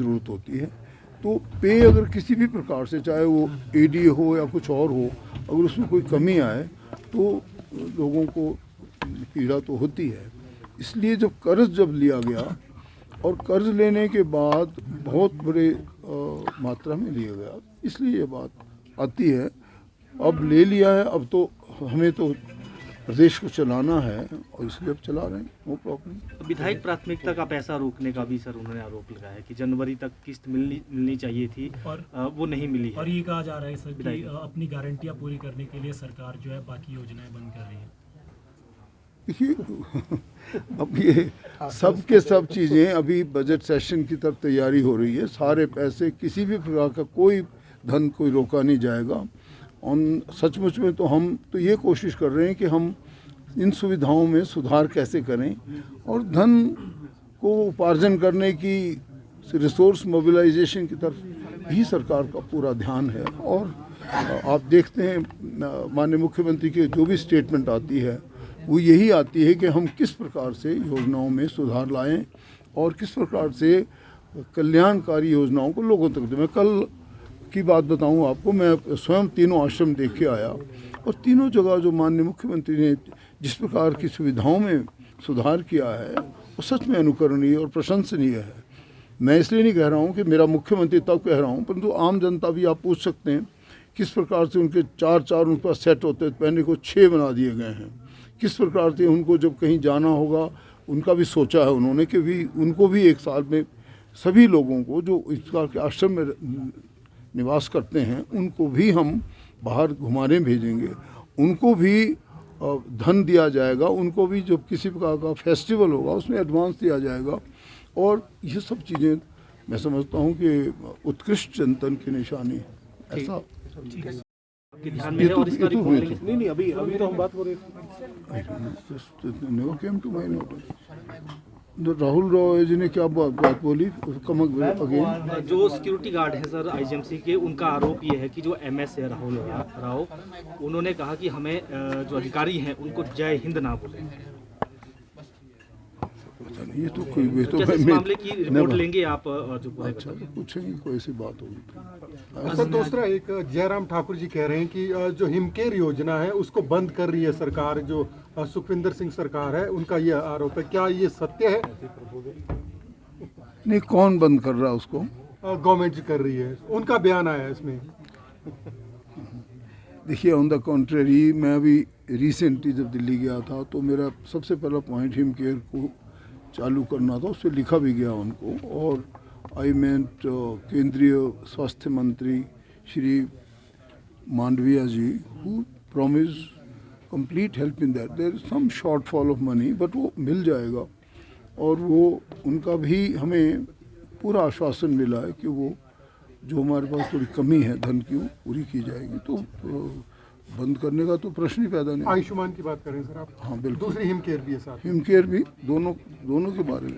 ज़रूरत होती है। तो पे अगर किसी भी प्रकार से, चाहे वो एडीए हो या कुछ और हो, अगर उसमें कोई कमी आए तो लोगों को पीड़ा तो होती है। इसलिए जब लिया गया और कर्ज लेने के बाद बहुत बड़े मात्रा में लिया गया, इसलिए ये बात आती है। अब ले लिया है, अब तो हमें तो प्रदेश को चलाना है और इसलिए अब चला रहे हैं, नो प्रॉब्लम। विधायक प्राथमिकता का पैसा रोकने का भी सर उन्होंने आरोप लगाया है कि जनवरी तक किस्त मिलनी चाहिए थी और वो नहीं मिली है। और ये कहा जा रहा है सर कि अपनी गारंटियां पूरी करने के लिए सरकार जो है बाकी योजनाएं बंद कर रही है। देखिए, अब ये सब के सब चीज़ें, अभी बजट सेशन की तरफ तैयारी हो रही है। सारे पैसे, किसी भी प्रकार का कोई धन कोई रोका नहीं जाएगा। और सचमुच में तो हम तो ये कोशिश कर रहे हैं कि हम इन सुविधाओं में सुधार कैसे करें और धन को उपार्जन करने की, रिसोर्स मोबिलाइजेशन की तरफ ही सरकार का पूरा ध्यान है। और आप देखते हैं माननीय मुख्यमंत्री की जो भी स्टेटमेंट आती है वो यही आती है कि हम किस प्रकार से योजनाओं में सुधार लाएं और किस प्रकार से कल्याणकारी योजनाओं को लोगों तक दें। मैं कल की बात बताऊं आपको, मैं स्वयं तीनों आश्रम देख के आया और तीनों जगह जो माननीय मुख्यमंत्री ने जिस प्रकार की सुविधाओं में सुधार किया है वो सच में अनुकरणीय और प्रशंसनीय है। मैं इसलिए नहीं कह रहा हूं कि मेरा मुख्यमंत्री तब कह रहा हूं, परंतु आम जनता भी आप पूछ सकते हैं किस प्रकार से उनके चार उनके पास सेट होते पहले को 6 बना दिए गए हैं। किस प्रकार से उनको जब कहीं जाना होगा उनका भी सोचा है उन्होंने कि भी उनको भी एक साल में सभी लोगों को जो इस प्रकार के आश्रम में निवास करते हैं उनको भी हम बाहर घुमाने भेजेंगे, उनको भी धन दिया जाएगा, उनको भी जब किसी प्रकार का फेस्टिवल होगा उसमें एडवांस दिया जाएगा। और ये सब चीज़ें मैं समझता हूँ कि उत्कृष्ट चिंतन की निशानी है। ऐसा ध्यान में है और इसका रिपोर्ट नहीं अभी तो हम बात हो रहे थे। राहुल रॉय जी ने क्या बात बोली, अगेन जो सिक्योरिटी गार्ड है सर आईजीएमसी के, उनका आरोप ये है कि जो एमएस है राहुल राव, उन्होंने कहा कि हमें जो अधिकारी हैं उनको जय हिंद ना बोले। ये तो कोई तो इस मामले की रिपोर्ट लेंगे आप जो पूरे अच्छा पूछेंगे, कोई ऐसी बात होगी। सर दूसरा एक जयराम ठाकुर जी कह रहे हैं कि जो हिमकेयर योजना है उसको बंद कर रही है सरकार, जो सुखविंदर सिंह सरकार है उनका ये आरोप है, क्या ये सत्य है? नहीं, कौन बंद कर रहा है उसको? गवर्नमेंट कर रही है, उनका बयान आया है इसमें। देखिए, ऑन द कॉन्ट्रेरी, मैं अभी रिसेंटली जब दिल्ली गया था तो मेरा सबसे पहला पॉइंट हिमकेयर को चालू करना था, उससे लिखा भी गया उनको। और आई मेंट केंद्रीय स्वास्थ्य मंत्री Shri Mandaviya ji who promise complete help in that. There is some shortfall of money but वो मिल जाएगा। और वो उनका भी हमें पूरा आश्वासन मिला है कि वो जो हमारे पास थोड़ी कमी है धन की वो पूरी की जाएगी। तो बंद करने का तो प्रश्न ही पैदा नहीं। आयुष्मान की बात करें सर आप? हाँ बिल्कुल। दूसरी हिमकेयर भी है साथ? हिमकेयर भी, दोनों के बारे में,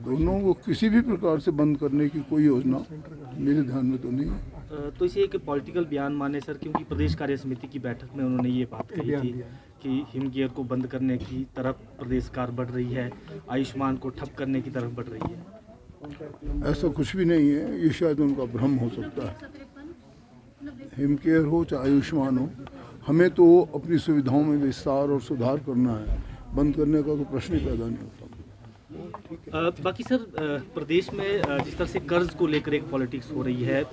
दोनों को किसी भी प्रकार से बंद करने की कोई योजना मेरे ध्यान में तो नहीं है। तो इसे एक पॉलिटिकल बयान माने सर, क्योंकि प्रदेश कार्य समिति की बैठक में उन्होंने ये बात कही थी कि हिमकेयर को बंद करने की तरफ प्रदेश सरकार बढ़ रही है, आयुष्मान को ठप करने की तरफ बढ़ रही है। ऐसा कुछ भी नहीं है, ये शायद उनका भ्रम हो सकता है। हिमकेयर हो चाहे आयुष्मान हो, हमें तो अपनी सुविधाओं में विस्तार और सुधार करना है, बंद करने का तो प्रश्न ही पैदा नहीं होता। बाकी सर प्रदेश में जिस तरह से कर्ज को लेकर एक पॉलिटिक्स हो रही है,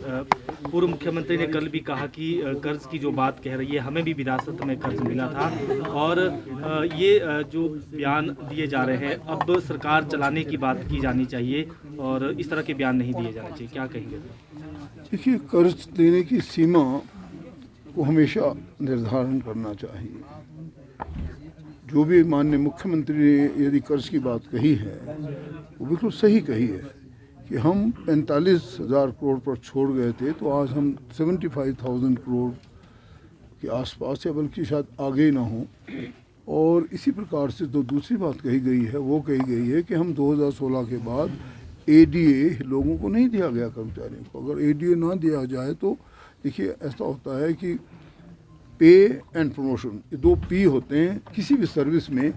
पूर्व मुख्यमंत्री ने कल भी कहा कि कर्ज की जो बात कह रही है, हमें भी विरासत में कर्ज मिला था। और ये जो बयान दिए जा रहे हैं, अब सरकार चलाने की बात की जानी चाहिए और इस तरह के बयान नहीं दिए जाने चाहिए, क्या कहेंगे? देखिए, कर्ज देने की सीमा को हमेशा निर्धारण करना चाहिए। जो भी माननीय मुख्यमंत्री ने यदि कर्ज की बात कही है वो बिल्कुल सही कही है कि हम 45,000 करोड़ पर छोड़ गए थे, तो आज हम 75,000 करोड़ के आसपास या बल्कि शायद आगे ही ना हो। और इसी प्रकार से जो दूसरी बात कही गई है वो कही गई है कि हम 2016 के बाद एडीए लोगों को नहीं दिया गया, कर्मचारियों को। अगर एडीए ना दिया जाए तो देखिए ऐसा होता है कि पे एंड प्रमोशन, ये 2 P होते हैं किसी भी सर्विस में।